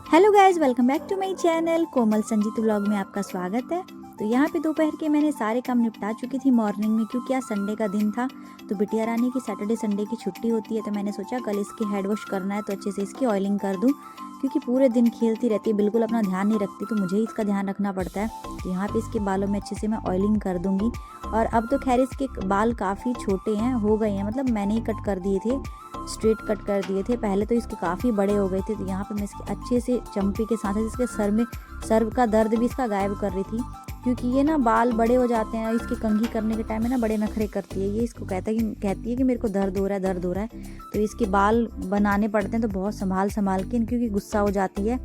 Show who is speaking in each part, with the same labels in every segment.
Speaker 1: Hello guys, welcome back to my channel Komal Sanjeet vlog में आपका स्वागत है। तो यहाँ पे दोपहर के मैंने सारे काम निपटा चुकी थी मॉर्निंग में, क्योंकि आज संडे का दिन था। तो बिटिया रानी की सैटरडे संडे की छुट्टी होती है, तो मैंने सोचा कल इसकी हेड वॉश करना है तो अच्छे से इसकी ऑयलिंग कर दूँ, क्योंकि पूरे दिन खेलती रहती है, बिल्कुल अपना ध्यान नहीं रखती, तो मुझे ही इसका ध्यान रखना पड़ता है। तो यहाँ पे इसके बालों में अच्छे से मैं ऑयलिंग कर दूँगी। और अब तो खैर इसके बाल काफ़ी छोटे हैं, हो गए हैं, मतलब मैंने ही कट कर दिए थे, स्ट्रेट कट कर दिए थे। पहले तो इसके काफ़ी बड़े हो गए थे, तो यहाँ पे मैं इसके अच्छे से चम्पी के साथ इसके सर का दर्द भी इसका गायब कर रही थी, क्योंकि ये ना बाल बड़े हो जाते हैं। इसकी कंघी करने के टाइम में ना बड़े नखरे करती है, ये इसको कहती है कि मेरे को दर्द हो रहा है। तो इसके बाल बनाने पड़ते हैं, तो बहुत संभाल के, क्योंकि गुस्सा हो जाती है।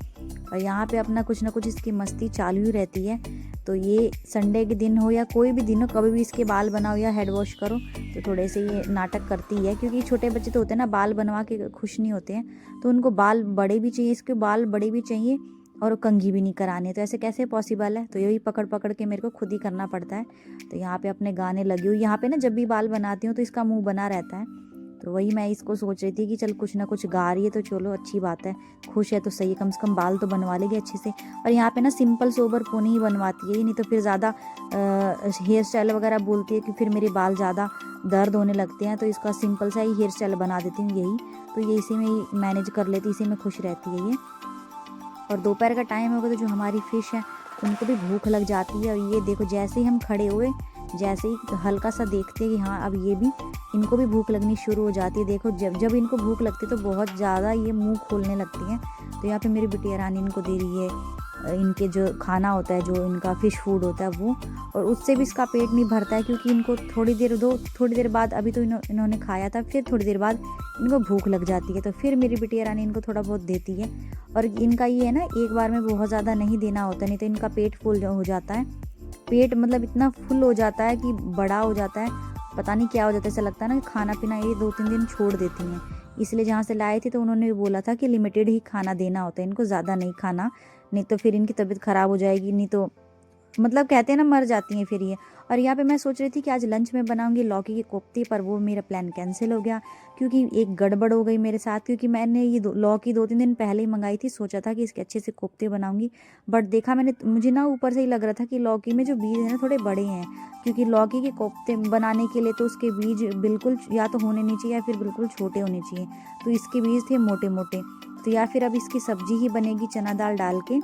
Speaker 1: और यहाँ पे अपना कुछ ना कुछ इसकी मस्ती चालू ही रहती है। तो ये संडे के दिन हो या कोई भी दिन हो, कभी भी इसके बाल बनाओ या हेड वॉश करो तो थोड़े से ये नाटक करती है, क्योंकि छोटे बच्चे तो होते हैं ना, बाल बनवा के खुश नहीं होते हैं। तो उनको बाल बड़े भी चाहिए, इसके बाल बड़े भी चाहिए और कंघी भी नहीं करानी, तो ऐसे कैसे पॉसिबल है। तो यही पकड़ पकड़ के मेरे को खुद ही करना पड़ता है। तो यहाँ पे अपने गाने लगी हुई, यहाँ पे ना जब भी बाल बनाती हूँ तो इसका मुंह बना रहता है। तो वही मैं इसको सोच रही थी कि चल कुछ ना कुछ गा रही है तो चलो अच्छी बात है, खुश है तो सही है, कम से कम बाल तो बनवा लेगी अच्छे से। और यहाँ पे ना सिंपल सोबर पोनी ही बनवाती है, नहीं तो फिर ज़्यादा हेयर स्टाइल वगैरह बोलती है कि फिर मेरे बाल ज़्यादा दर्द होने लगते हैं, तो इसका सिंपल सा ही हेयर स्टाइल बना देती हूँ यही। तो ये इसी में ही मैनेज कर लेती, इसी में खुश रहती है ये। और दोपहर का टाइम होगा तो जो हमारी फ़िश है उनको भी भूख लग जाती है। और ये देखो, जैसे ही हम खड़े हुए, जैसे ही हल्का सा देखते हैं कि हाँ अब ये भी, इनको भी भूख लगनी शुरू हो जाती है। देखो जब जब इनको भूख लगती है तो बहुत ज़्यादा ये मुंह खोलने लगती हैं। तो यहाँ पे मेरी बिटिया रानी इनको दे रही है इनके जो खाना होता है, जो इनका फ़िश फूड होता है वो। और उससे भी इसका पेट नहीं भरता है, क्योंकि इनको थोड़ी देर बाद, अभी तो इन्होंने खाया था, फिर थोड़ी देर बाद इनको भूख लग जाती है, तो फिर मेरी बिटिया रानी इनको थोड़ा बहुत देती है। और इनका ये है ना, एक बार में बहुत ज़्यादा नहीं देना होता, नहीं तो इनका पेट फुल हो जाता है। पेट मतलब इतना फुल हो जाता है कि बड़ा हो जाता है, पता नहीं क्या हो जाता है। ऐसा लगता है ना कि खाना पीना ये 2-3 दिन छोड़ देती हैं। इसलिए जहाँ से लाए थे तो उन्होंने भी बोला था कि लिमिटेड ही खाना देना होता है इनको, ज़्यादा नहीं खाना, नहीं तो फिर इनकी तबीयत ख़राब हो जाएगी, नहीं तो मतलब कहते हैं ना मर जाती हैं फिर ये। और यहाँ पे मैं सोच रही थी कि आज लंच में बनाऊंगी लौकी के कोफ्ते, पर वो मेरा प्लान कैंसिल हो गया, क्योंकि एक गड़बड़ हो गई मेरे साथ। क्योंकि मैंने ये लौकी 2-3 दिन पहले ही मंगाई थी, सोचा था कि इसके अच्छे से कोफ्ते बनाऊंगी, बट देखा मैंने, मुझे ना ऊपर से ही लग रहा था कि लौकी में जो बीज है ना थोड़े बड़े हैं, क्योंकि लौकी के कोफ्ते बनाने के लिए तो उसके बीज बिल्कुल या तो होने नहीं चाहिए या फिर बिल्कुल छोटे होने चाहिए। तो इसके बीज थे मोटे मोटे। तो या फिर अब इसकी सब्जी ही बनेगी चना दाल डाल के,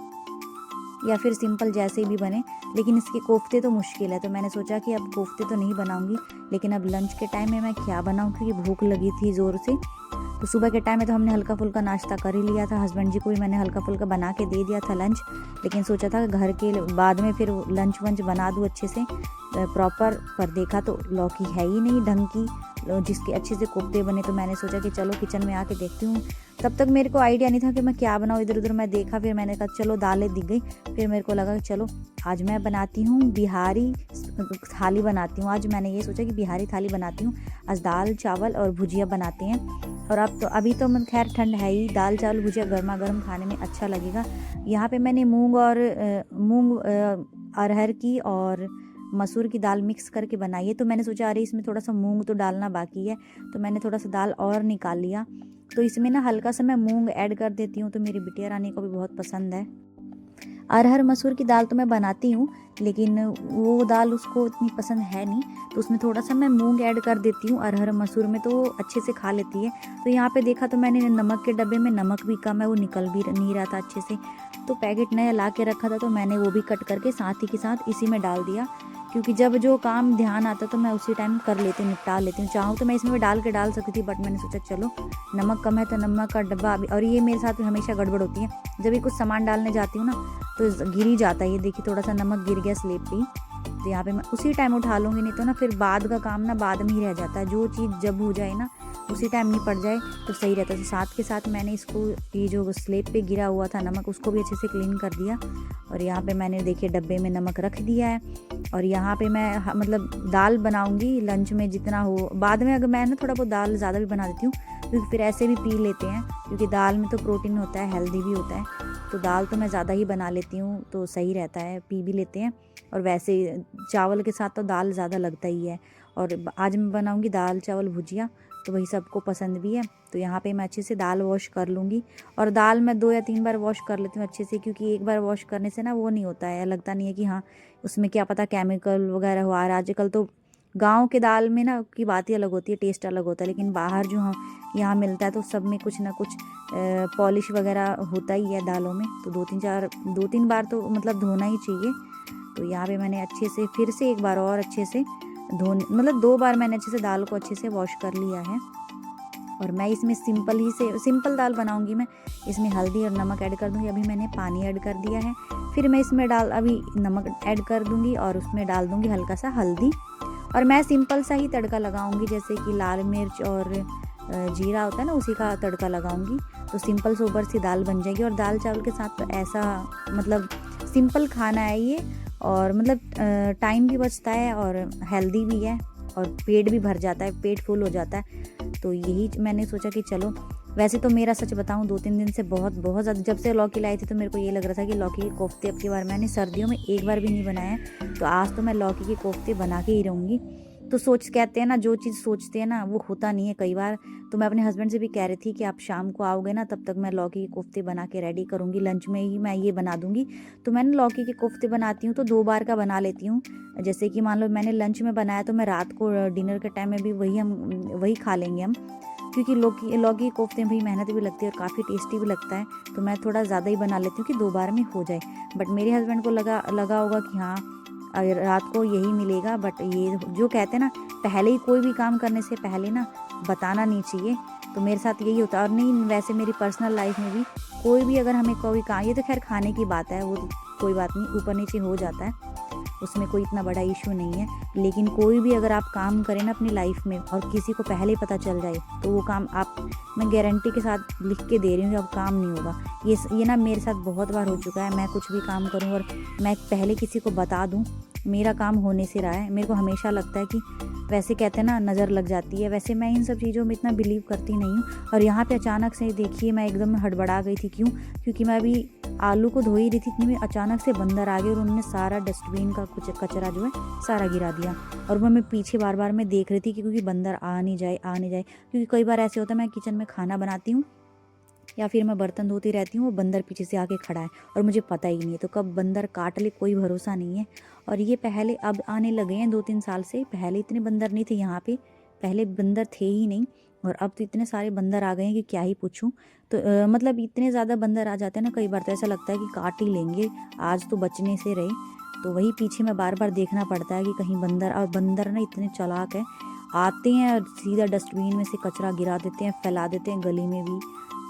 Speaker 1: या फिर सिंपल जैसे भी बने, लेकिन इसके कोफ्ते तो मुश्किल है। तो मैंने सोचा कि अब कोफ्ते तो नहीं बनाऊंगी, लेकिन अब लंच के टाइम में मैं क्या बनाऊं, क्योंकि भूख लगी थी ज़ोर से। तो सुबह के टाइम में तो हमने हल्का फुल्का नाश्ता कर ही लिया था, हस्बैंड जी को भी मैंने हल्का फुल्का बना के दे दिया था लंच। लेकिन सोचा था कि घर के बाद में फिर लंच वंच बना दूँ अच्छे से प्रॉपर, पर देखा तो लौकी है ही नहीं ढंग की जिसके अच्छे से कोफ्ते बने। तो मैंने सोचा कि चलो किचन में आके देखती हूँ। तब तक मेरे को आइडिया नहीं था कि मैं क्या बनाऊँ, इधर उधर मैं देखा, फिर मैंने कहा चलो दालें दिख गई। फिर मेरे को लगा कि चलो आज मैं बनाती हूँ बिहारी थाली बनाती हूँ। आज मैंने ये सोचा कि बिहारी थाली बनाती हूँ, आज दाल चावल और भुजिया बनाते हैं। और अब तो अभी तो खैर ठंड है ही, दाल चावल भुजिया गर्मा गर्म खाने में अच्छा लगेगा। यहाँ पे मैंने मूंग अरहर की और मसूर की दाल मिक्स करके बनाई है। तो मैंने सोचा अरे इसमें थोड़ा सा मूंग तो डालना बाकी है, तो मैंने थोड़ा सा दाल और निकाल लिया। तो इसमें ना हल्का सा मैं मूंग ऐड कर देती हूँ, तो मेरी बिटिया रानी को भी बहुत पसंद है। अरहर मसूर की दाल तो मैं बनाती हूँ, लेकिन वो दाल उसको इतनी पसंद है नहीं, तो उसमें थोड़ा सा मैं मूंग ऐड कर देती हूँ अरहर मसूर में, तो वो अच्छे से खा लेती है। तो यहाँ पे देखा तो मैंने नमक के डब्बे में नमक भी कम है, वो निकल भी नहीं रहा था अच्छे से। तो पैकेट नया ला के रखा था, तो मैंने वो भी कट करके साथ ही के साथ इसी में डाल दिया, क्योंकि जब जो काम ध्यान आता तो मैं उसी टाइम कर लेती हूँ, निपटा लेती हूँ। चाहूँ तो मैं इसमें डाल सकती थी, बट मैंने सोचा चलो नमक कम है तो नमक का डब्बा अभी। और ये मेरे साथ हमेशा गड़बड़ होती है, जब भी कुछ सामान डालने जाती हूँ ना तो गिर ही जाता है। ये देखिए थोड़ा सा नमक गिर गया स्लेब पे ही, तो यहाँ पे मैं उसी टाइम उठा लूँगी, नहीं तो ना फिर बाद का काम ना बाद में ही रह जाता है। जो चीज़ जब हो जाए ना उसी टाइम नहीं पड़ जाए तो सही रहता है। तो साथ के साथ मैंने इसको, ये जो स्लेब पे गिरा हुआ था नमक, उसको भी अच्छे से क्लीन कर दिया। और यहाँ पे मैंने देखिए डब्बे में नमक रख दिया है। और यहाँ पे मैं मतलब दाल बनाऊंगी लंच में जितना हो, बाद में अगर मैं ना थोड़ा बहुत दाल ज़्यादा भी बना देती हूँ, क्योंकि फिर ऐसे भी पी लेते हैं, क्योंकि दाल में तो प्रोटीन होता है, हेल्दी भी होता है। तो दाल तो मैं ज़्यादा ही बना लेती हूँ, तो सही रहता है, पी भी लेते हैं। और वैसे चावल के साथ तो दाल ज़्यादा लगता ही है। और आज मैं बनाऊँगी दाल चावल भुजिया, तो वही सबको पसंद भी है। तो यहाँ पे मैं अच्छे से दाल वॉश कर लूँगी, और दाल मैं 2 या 3 बार वॉश कर लेती हूँ अच्छे से, क्योंकि एक बार वॉश करने से ना वो नहीं होता है, लगता नहीं है कि हाँ उसमें क्या पता केमिकल वगैरह हो आ रहा है। आजकल तो गाँव के दाल में ना की बात ही अलग होती है, टेस्ट अलग होता है, लेकिन बाहर जो यहाँ मिलता है तो सब में कुछ ना कुछ पॉलिश वगैरह होता ही है दालों में। तो 2-3 बार तो मतलब धोना ही चाहिए। तो यहाँ पे मैंने अच्छे से फिर से एक बार और अच्छे से मतलब 2 बार मैंने अच्छे से दाल को अच्छे से वॉश कर लिया है। और मैं इसमें सिंपल दाल बनाऊंगी। मैं इसमें हल्दी और नमक ऐड कर दूंगी। अभी मैंने पानी ऐड कर दिया है, फिर मैं इसमें अभी नमक ऐड कर दूंगी और उसमें डाल दूंगी हल्का सा हल्दी। और मैं सिंपल सा ही तड़का लगाऊंगी, जैसे कि लाल मिर्च और जीरा होता है ना, उसी का तड़का लगाऊंगी। तो सिंपल सोबर सी दाल बन जाएगी। और दाल चावल के साथ तो ऐसा मतलब सिंपल खाना है ये, और मतलब टाइम भी बचता है और हेल्दी भी है, और पेट भी भर जाता है, पेट फुल हो जाता है। तो यही मैंने सोचा कि चलो, वैसे तो मेरा सच बताऊं 2-3 दिन से बहुत ज़्यादा, जब से लौकी लाई थी तो मेरे को ये लग रहा था कि लौकी के कोफ्ते अब की बार मैंने सर्दियों में एक बार भी नहीं बनाया, तो आज तो मैं लौकी के कोफ्ते बना के ही रहूँगी। तो कहते हैं ना, जो चीज़ सोचते हैं ना वो होता नहीं है कई बार। तो मैं अपने हस्बैंड से भी कह रही थी कि आप शाम को आओगे ना, तब तक मैं लौकी के कोफ्ते बना के रेडी करूँगी, लंच में ही मैं ये बना दूँगी। तो मैंने लौकी के कोफ्ते बनाती हूँ तो 2 बार का बना लेती हूँ। जैसे कि मान लो मैंने लंच में बनाया, तो मैं रात को डिनर के टाइम में भी वही खा लेंगे हम, क्योंकि लौकी कोफ्ते में भी मेहनत भी लगती है और काफ़ी टेस्टी भी लगता है। तो मैं थोड़ा ज़्यादा ही बना लेती हूँ कि 2 बार में हो जाए। बट मेरे हस्बैंड को लगा होगा कि हाँ रात को यही मिलेगा। बट ये जो कहते हैं ना, पहले ही कोई भी काम करने से पहले ना बताना नहीं चाहिए। तो मेरे साथ यही होता है। और नहीं, वैसे मेरी पर्सनल लाइफ में भी कोई भी अगर हमें कोई काम, ये तो खैर खाने की बात है, वो तो कोई बात नहीं, ऊपर नीचे हो जाता है, उसमें कोई इतना बड़ा इशू नहीं है। लेकिन कोई भी अगर आप काम करें ना अपनी लाइफ में और किसी को पहले पता चल जाए, तो वो काम मैं गारंटी के साथ लिख के दे रही हूँ कि अब काम नहीं होगा। ये ना मेरे साथ बहुत बार हो चुका है। मैं कुछ भी काम करूँ और मैं पहले किसी को बता दूँ, मेरा काम होने से रहा है। मेरे को हमेशा लगता है कि वैसे कहते हैं ना, नज़र लग जाती है। वैसे मैं इन सब चीज़ों में इतना बिलीव करती नहीं हूँ। और यहाँ पे अचानक से देखिए मैं एकदम हड़बड़ा गई थी। क्यों? क्योंकि मैं अभी आलू को धो ही रही थी, इतनी में अचानक से बंदर आ गए और उन्होंने सारा डस्टबिन का कुछ कचरा जो है सारा गिरा दिया। और वो मैं पीछे बार मैं देख रही थी कि क्योंकि बंदर आ नहीं जाए। क्योंकि कई बार ऐसे होता है, मैं किचन में खाना बनाती हूँ या फिर मैं बर्तन धोती रहती हूँ, वो बंदर पीछे से आके खड़ा है और मुझे पता ही नहीं है। तो कब बंदर काट ले कोई भरोसा नहीं है। और ये पहले अब आने लगे हैं 2-3 साल से, पहले इतने बंदर नहीं थे यहाँ पे, पहले बंदर थे ही नहीं। और अब तो इतने सारे बंदर आ गए हैं कि क्या ही पूछूं। तो मतलब इतने ज़्यादा बंदर आ जाते हैं ना, कई बार तो ऐसा लगता है कि काट ही लेंगे, आज तो बचने से रहे। तो वही पीछे में बार देखना पड़ता है कि कहीं बंदर ना इतने चालाक है, आते हैं और सीधा डस्टबिन में से कचरा गिरा देते हैं, फैला देते हैं, गली में भी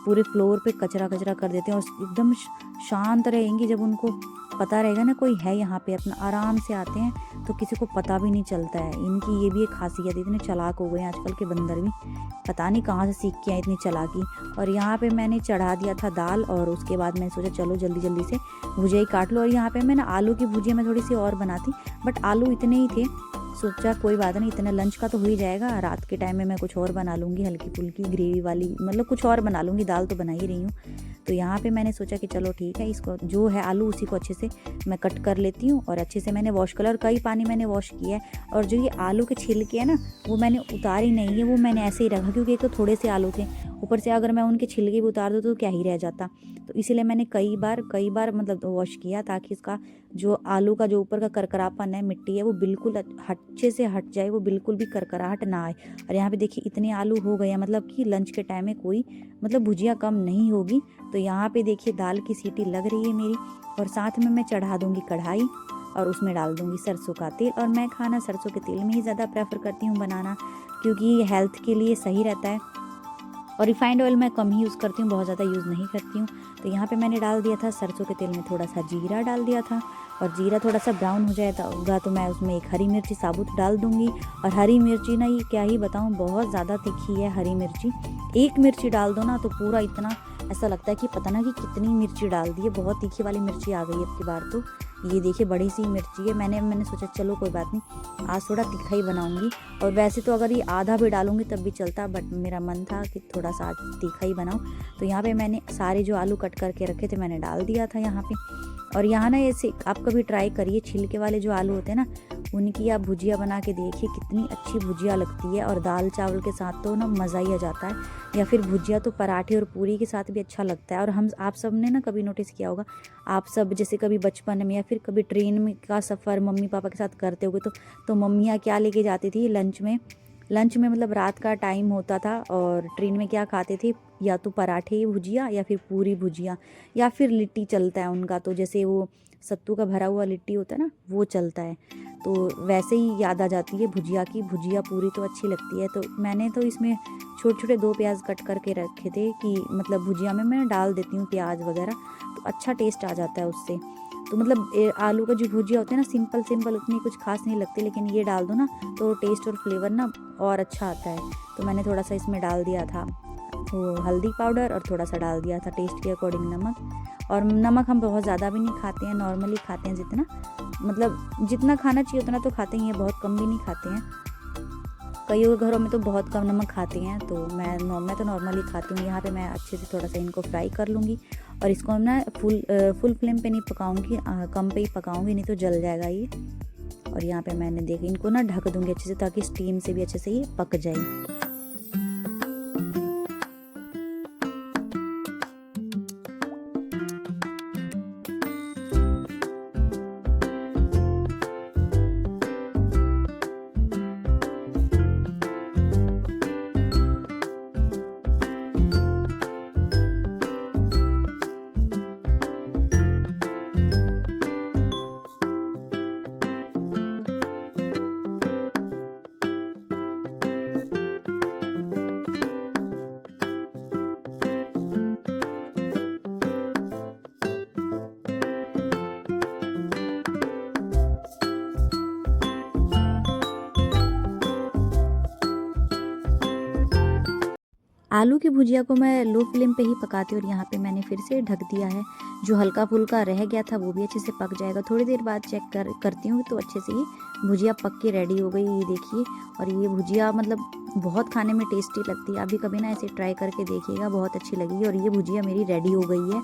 Speaker 1: पूरे फ्लोर पे कचरा कर देते हैं। और एकदम शांत रहेंगे, जब उनको पता रहेगा ना कोई है यहाँ पे, अपना आराम से आते हैं, तो किसी को पता भी नहीं चलता है। इनकी ये भी एक खासियत है, इतने चालाक हो गए हैं आजकल के बंदर भी, पता नहीं कहाँ से सीख के आए इतनी चालाकी। और यहाँ पे मैंने चढ़ा दिया था दाल, और उसके बाद मैंने सोचा चलो जल्दी से भुजिया ही काट लो। और यहाँ पे मैंने आलू की भुजिया मैं थोड़ी सी और बनाती, बट आलू इतने ही थे, सोचा कोई बात नहीं, इतना लंच का तो हो ही जाएगा। रात के टाइम में मैं कुछ और बना लूँगी, हल्की फुल्की ग्रेवी वाली, मतलब कुछ और बना लूँगी, दाल तो बना ही रही हूँ। तो यहाँ पे मैंने सोचा कि चलो ठीक है, इसको जो है आलू उसी को अच्छे से मैं कट कर लेती हूँ। और अच्छे से मैंने वॉश कलर कई पानी मैंने वॉश किया है। और जो ये आलू के छिलके है ना, वो मैंने उतारी नहीं है, वो मैंने ऐसे ही रखा, क्योंकि एक तो थोड़े से आलू थे, ऊपर से अगर मैं उनके छिलके भी उतार दूँ तो क्या ही रह जाता। तो इसीलिए मैंने कई बार मतलब वॉश किया, ताकि इसका जो आलू का जो ऊपर का करकरापन है, मिट्टी है, वो बिल्कुल अच्छे से हट जाए, वो बिल्कुल भी करकराहट ना आए। और यहाँ पे देखिए इतने आलू हो गए हैं, मतलब कि लंच के टाइम में कोई मतलब भुजिया कम नहीं होगी। तो यहाँ पे देखिए दाल की सीटी लग रही है मेरी, और साथ में मैं चढ़ा दूँगी कढ़ाई और उसमें डाल दूँगी सरसों का तेल। और मैं खाना सरसों के तेल में ही ज़्यादा प्रेफर करती हूँ बनाना, क्योंकि हेल्थ के लिए सही रहता है। और रिफाइंड ऑयल मैं कम ही यूज़ करती हूँ, बहुत ज़्यादा यूज़ नहीं करती हूँ। तो यहाँ पे मैंने डाल दिया था सरसों के तेल में थोड़ा सा जीरा डाल दिया था, और जीरा थोड़ा सा ब्राउन हो जाएगा तो मैं उसमें एक हरी मिर्ची साबुत डाल दूँगी। और हरी मिर्ची ना, ये क्या ही बताऊँ, बहुत ज़्यादा तीखी है हरी मिर्ची। एक मिर्ची डाल दो ना तो पूरा इतना ऐसा लगता है कि पता ना कि कितनी मिर्ची डाल दी है, बहुत तीखी वाली मिर्ची आ गई अब की बार। तो ये देखिए बड़ी सी मिर्ची है, मैंने सोचा चलो कोई बात नहीं, आज थोड़ा तीखा ही बनाऊंगी। और वैसे तो अगर ये आधा भी डालूंगी तब भी चलता, बट मेरा मन था कि थोड़ा सा आज तीखा ही बनाऊं। तो यहाँ पे मैंने सारे जो आलू कट करके रखे थे मैंने डाल दिया था यहाँ पे। और यहाँ ना ऐसे आप कभी ट्राई करिए, छिलके वाले जो आलू होते हैं ना, उनकी आप भुजिया बना के देखिए, कितनी अच्छी भुजिया लगती है। और दाल चावल के साथ तो ना मज़ा ही आ जाता है, या फिर भुजिया तो पराठे और पूरी के साथ भी अच्छा लगता है। और हम आप सब ने ना कभी नोटिस किया होगा, आप सब जैसे कभी बचपन में या फिर कभी ट्रेन में का सफ़र मम्मी पापा के साथ करते होगे तो मम्मियाँ क्या लेके जाती थी लंच में मतलब रात का टाइम होता था और ट्रेन में क्या खाते थे, या तो पराठे भुजिया या फिर पूरी भुजिया या फिर लिट्टी चलता है उनका। तो जैसे वो सत्तू का भरा हुआ लिट्टी होता है ना, वो चलता है। तो वैसे ही याद आ जाती है भुजिया की। भुजिया पूरी तो अच्छी लगती है। तो मैंने तो इसमें छोटे छोटे 2 प्याज कट करके रखे थे कि मतलब भुजिया में मैं डाल देती हूँ प्याज वगैरह, तो अच्छा टेस्ट आ जाता है उससे। तो मतलब आलू का जो भुजिया होता है ना, सिंपल उतनी कुछ खास नहीं लगती, लेकिन ये डाल दो ना तो टेस्ट और फ्लेवर ना और अच्छा आता है। तो मैंने थोड़ा सा इसमें डाल दिया था वो हल्दी पाउडर और थोड़ा सा डाल दिया था टेस्ट के अकॉर्डिंग नमक। और नमक हम बहुत ज़्यादा भी नहीं खाते हैं, नॉर्मली खाते हैं जितना, मतलब जितना खाना चाहिए उतना तो खाते ही हैं, बहुत कम भी नहीं खाते हैं। कई घरों में तो बहुत कम नमक खाते हैं, तो मैं तो नॉर्मली खाती हूँ। यहाँ पे मैं अच्छे से थोड़ा सा इनको फ्राई कर लूँगी और इसको ना फुल फ्लेम पे नहीं पकाऊंगी, कम पे ही पकाऊंगी, नहीं तो जल जाएगा ये। और यहाँ पे मैंने देखा इनको ना ढक दूँगी अच्छे से, ताकि स्टीम से भी अच्छे से ये पक जाए। आलू की भुजिया को मैं लो फ्लेम पे ही पकाती हूँ और यहाँ पे मैंने फिर से ढक दिया है। जो हल्का फुल्का रह गया था वो भी अच्छे से पक जाएगा। थोड़ी देर बाद चेक करती हूँ तो अच्छे से ये भुजिया पक के रेडी हो गई, ये देखिए। और ये भुजिया मतलब बहुत खाने में टेस्टी लगती है। अभी कभी ना ऐसे ट्राई करके देखिएगा, बहुत अच्छी लगेगी। और ये भुजिया मेरी रेडी हो गई है।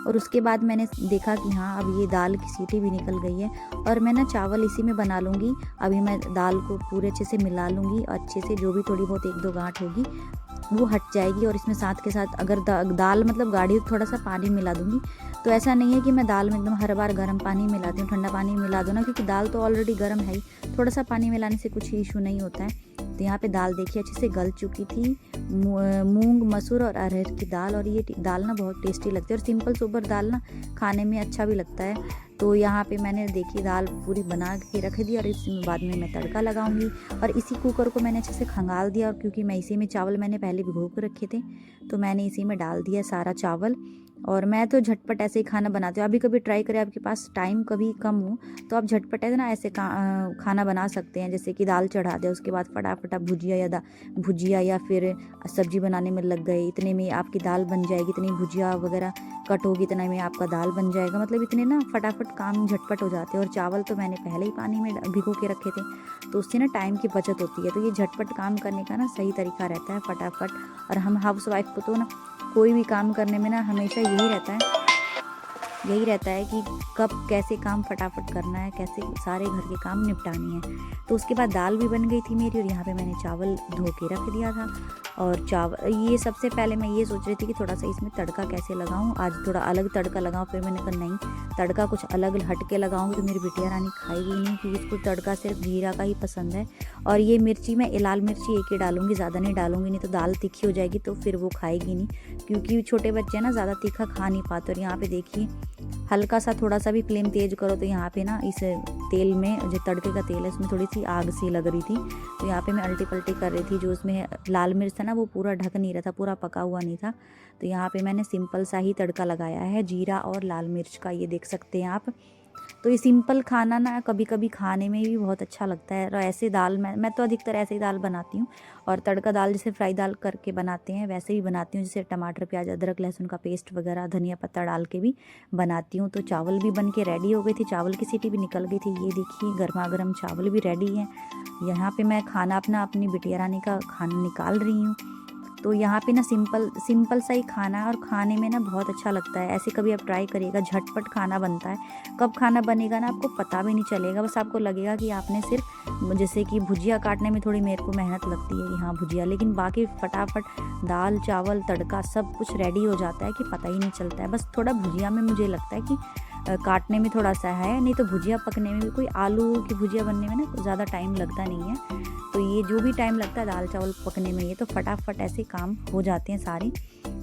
Speaker 1: और उसके बाद मैंने देखा कि हाँ अब ये दाल की सीटी भी निकल गई है, और मैं ना चावल इसी में बना लूँगी। अभी मैं दाल को पूरे अच्छे से मिला लूँगी, अच्छे से जो भी थोड़ी बहुत 1-2 गांठ होगी वो हट जाएगी। और इसमें साथ के साथ अगर दाल मतलब गाढ़ी, थोड़ा सा पानी मिला दूँगी। तो ऐसा नहीं है कि मैं दाल में एकदम हर बार गर्म पानी मिलाती हूँ, ठंडा पानी मिला दो ना, क्योंकि दाल तो ऑलरेडी गर्म है ही। थोड़ा सा पानी मिलाने से कुछ इशू नहीं होता है। तो यहाँ पे दाल देखिए अच्छे से गल चुकी थी। मूंग मसूर और अरहर की दाल, और ये दाल ना बहुत टेस्टी लगती है। और सिंपल सोबर दाल ना खाने में अच्छा भी लगता है। तो यहाँ पे मैंने देखी दाल पूरी बना के रख दी, और इसमें बाद में मैं तड़का लगाऊंगी। और इसी कुकर को मैंने अच्छे से खंगाल दिया, और क्योंकि मैं इसी में चावल मैंने पहले भिगो कर रखे थे, तो मैंने इसी में डाल दिया सारा चावल। और मैं तो झटपट ऐसे ही खाना बनाती हूँ। अभी कभी ट्राई करें, आपके पास टाइम कभी कम हो तो आप झटपट है ना ऐसे खाना बना सकते हैं। जैसे कि दाल चढ़ा दें, उसके बाद फटाफट आप भुजिया या फिर सब्जी बनाने में लग गए, इतने में आपकी दाल बन जाएगी। इतनी भुजिया वगैरह कट होगी, इतना में आपका दाल बन जाएगा। मतलब इतने ना फटाफट काम झटपट हो जाते हैं। और चावल तो मैंने पहले ही पानी में भिगो के रखे थे, तो उससे ना टाइम की बचत होती है। तो ये झटपट काम करने का ना सही तरीका रहता है, फटाफट। और हम हाउस वाइफ को तो ना कोई भी काम करने में ना हमेशा यही रहता है कि कब कैसे काम फटाफट करना है, कैसे सारे घर के काम निपटाने हैं। तो उसके बाद दाल भी बन गई थी मेरी, और यहाँ पे मैंने चावल धो के रख दिया था। और चावल ये सबसे पहले मैं ये सोच रही थी कि थोड़ा सा इसमें तड़का कैसे लगाऊं, आज थोड़ा अलग तड़का लगाऊं। फिर मैंने कहा नहीं, तड़का कुछ अलग हट के लगाऊंगी तो मेरी बिटिया रानी खाएगी नहीं, क्योंकि उसको तड़का सिर्फ जीरा का ही पसंद है। और ये मिर्ची मैं लाल मिर्ची एक ही डालूंगी, ज़्यादा नहीं डालूंगी, नहीं तो दाल तीखी हो जाएगी तो फिर वो खाएगी नहीं, क्योंकि छोटे बच्चे ना ज़्यादा तीखा खा नहीं पाते। और यहाँ पे देखिए हल्का सा थोड़ा सा भी फ्लेम तेज करो तो यहाँ पे ना इस तेल में जो तड़के का तेल है उसमें थोड़ी सी आग सी लग रही थी। तो यहाँ पे मैं अल्टी पल्टी कर रही थी। जो उसमें लाल मिर्च था ना वो पूरा ढक नहीं रहा था, पूरा पका हुआ नहीं था। तो यहाँ पे मैंने सिंपल सा ही तड़का लगाया है जीरा और लाल मिर्च का, ये देख सकते हैं आप। तो ये सिंपल खाना ना कभी कभी खाने में भी बहुत अच्छा लगता है। और ऐसे दाल मैं तो अधिकतर ऐसे ही दाल बनाती हूँ। और तड़का दाल जैसे फ्राई दाल करके बनाते हैं वैसे ही बनाती हूँ, जैसे टमाटर प्याज अदरक लहसुन का पेस्ट वगैरह धनिया पत्ता डाल के भी बनाती हूँ। तो चावल भी बन के रेडी हो गई थी, चावल की सीटी भी निकल गई थी। ये देखिए गर्मा गर्म चावल भी रेडी है। यहाँ पे मैं खाना अपनी बिटिया रानी का खाना निकाल रही हूँ। तो यहाँ पे ना सिंपल सा ही खाना है और खाने में ना बहुत अच्छा लगता है। ऐसे कभी आप ट्राई करिएगा, झटपट खाना बनता है। कब खाना बनेगा ना आपको पता भी नहीं चलेगा, बस आपको लगेगा कि आपने सिर्फ जैसे कि भुजिया काटने में थोड़ी मेरे को मेहनत लगती है कि हाँ भुजिया, लेकिन बाकी फटाफट दाल चावल तड़का सब कुछ रेडी हो जाता है कि पता ही नहीं चलता है। बस थोड़ा भुजिया में मुझे लगता है कि काटने में थोड़ा सा है, नहीं तो भुजिया पकने में भी, कोई आलू की भुजिया बनने में ना ज़्यादा टाइम लगता नहीं है। तो ये जो भी टाइम लगता है दाल चावल पकने में, ये तो फटाफट ऐसे काम हो जाते हैं सारे।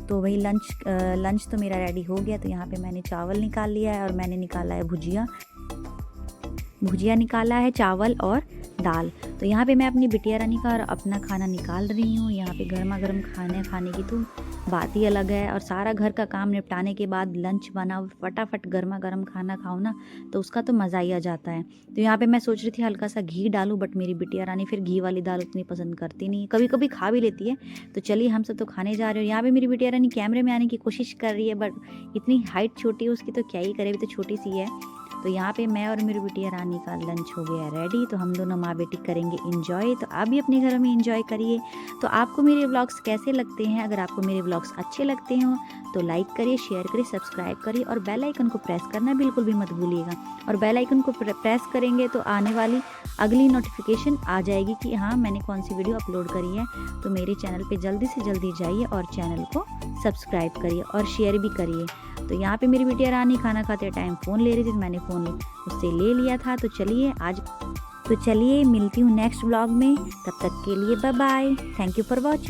Speaker 1: तो वही लंच तो मेरा रेडी हो गया। तो यहाँ पे मैंने चावल निकाल लिया है और मैंने निकाला है भुजिया निकाला है, चावल और दाल। तो यहाँ पे मैं अपनी बिटिया रानी का और अपना खाना निकाल रही हूँ। यहाँ पे गर्मा गर्म खाना खाने की तो बात ही अलग है। और सारा घर का काम निपटाने के बाद लंच बनाओ, फटाफट गर्मा गर्म खाना खाओ ना, तो उसका तो मज़ा ही आ जाता है। तो यहाँ पे मैं सोच रही थी हल्का सा घी डालूँ, बट मेरी बिटिया रानी फिर घी वाली दाल उतनी पसंद करती नहीं, कभी कभी खा भी लेती है। तो चलिए हम सब तो खाने जा रहे हो। यहाँ पे मेरी बिटिया रानी कैमरे में आने की कोशिश कर रही है, बट इतनी हाइट छोटी है उसकी, तो क्या ही करे, अभी तो छोटी सी है। तो यहाँ पे मैं और मेरी बिटिया रानी का लंच हो गया रेडी। तो हम दोनों माँ बेटी करेंगे इंजॉय। तो आप भी अपने घर में इंजॉय करिए। तो आपको मेरे व्लॉग्स कैसे लगते हैं? अगर आपको मेरे व्लॉग्स अच्छे लगते हों तो लाइक करिए, शेयर करिए, सब्सक्राइब करिए और बेल आइकन को प्रेस करना बिल्कुल भी मत भूलिएगा। और बेल आइकन को प्रेस करेंगे तो आने वाली अगली नोटिफिकेशन आ जाएगी कि हाँ मैंने कौन सी वीडियो अपलोड करी है। तो मेरे चैनल पे जल्दी से जल्दी जाइए और चैनल को सब्सक्राइब करिए और शेयर भी करिए। तो यहाँ पे मेरी बिटिया रानी खाना खाते टाइम फ़ोन ले रही थी, तो मैंने फ़ोन उससे ले लिया था। तो चलिए मिलती हूँ नेक्स्ट व्लॉग में, तब तक के लिए bye bye, thank you for watching.